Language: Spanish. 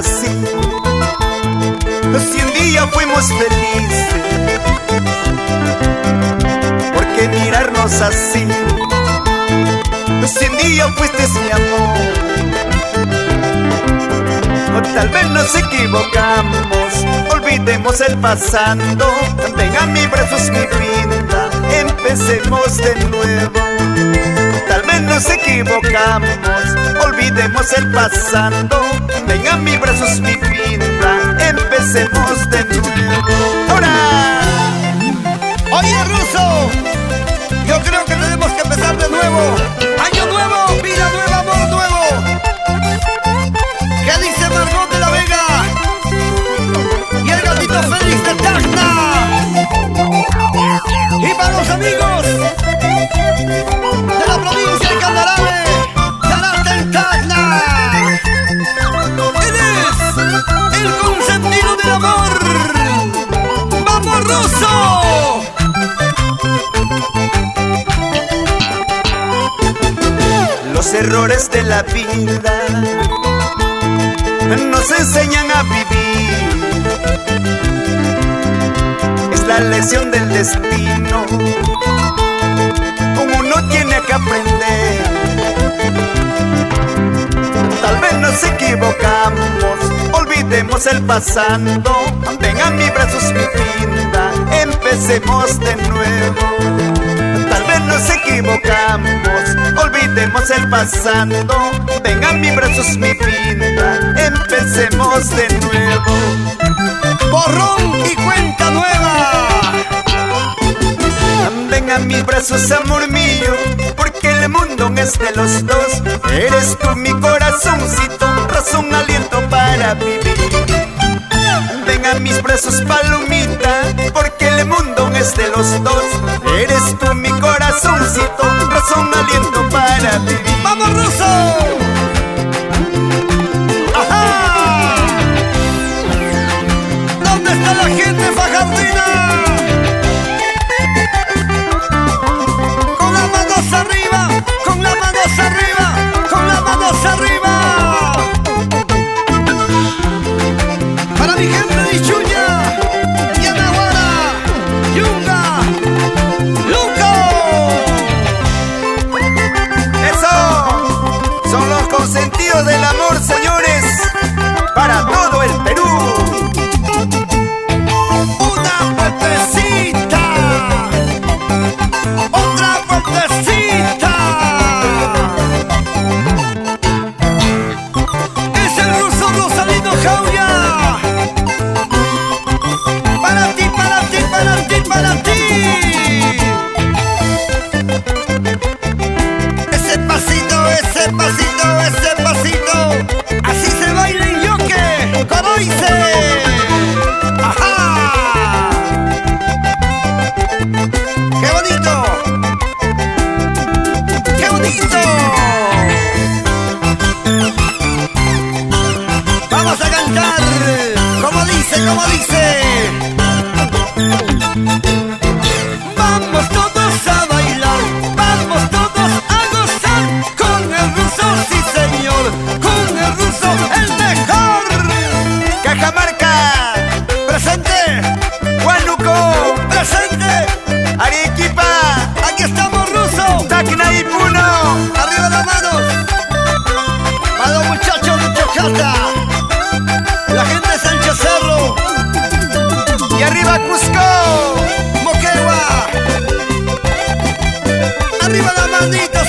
así. Si un día fuimos felices, ¿por qué mirarnos así? Si un día fuiste mi amor, o tal vez nos equivocamos, olvidemos el pasado. Ven a mis brazos, mi vida, empecemos de nuevo. Tal vez nos equivocamos, olvidemos el pasado. Ven a mis brazos, mi vida, empecemos de nuevo. ¡Ahora! Oye, Ruso, yo creo que tenemos que empezar de nuevo. Año nuevo, vida nueva, amor nuevo. ¿Qué dice Margot de la Vega? Y el gatito Félix de Tacna. Y para los amigos de la provincia de Candarave, Tarata en Tacna. Él es el consentido del amor. ¡Vamos, Ruso! Los errores de la vida nos enseñan a vivir. Es la lección del destino, uno tiene que aprender. Tal vez nos equivocamos, olvidemos el pasado. Ven a mis brazos, mi vida, empecemos de nuevo. Tal vez nos equivocamos, olvidemos el pasado. Ven a mis brazos, mi vida, empecemos de nuevo. Borrón y cuenta nueva. Ven a mis brazos, amor mío, porque el mundo es de los dos. Eres tú mi corazoncito, razón, aliento para vivir. Ven a mis brazos, palomita, porque el mundo es de los dos. Eres tú mi corazoncito, razón, aliento para vivir. ¡Vamos, Ruso! ¡Ajá! ¿Dónde está la gente fajardina? Con las manos arriba, con las manos arriba, con las manos arriba. Para mi gente de Ichuña, Yanaguara, Yunga, Luco. ¡Eso! Son los consentidos del amor, señores, para todo el Perú. Una vueltecita, otra vueltecita. Es el Ruso Rosalino Jauya. Para ti, para ti, para ti, para ti. Ese pasito, ese pasito, ese pasito. Así se baila en yoke, como dice. ¡Ajá! ¡Qué bonito! ¡Qué bonito! Vamos a cantar como dice, como dice. Vamos todos a bailar, vamos todos a gozar con el Ruso, sí señor, con el Ruso, el mejor. Cajamarca, Presente, Huánuco, presente, Arequipa, aquí estamos, Ruso. Tacna y Puno. Arriba las manos. Para los muchachos de Chocata, la gente de Sánchez Cerro, Y arriba Cusco. Moquegua. Arriba la manita.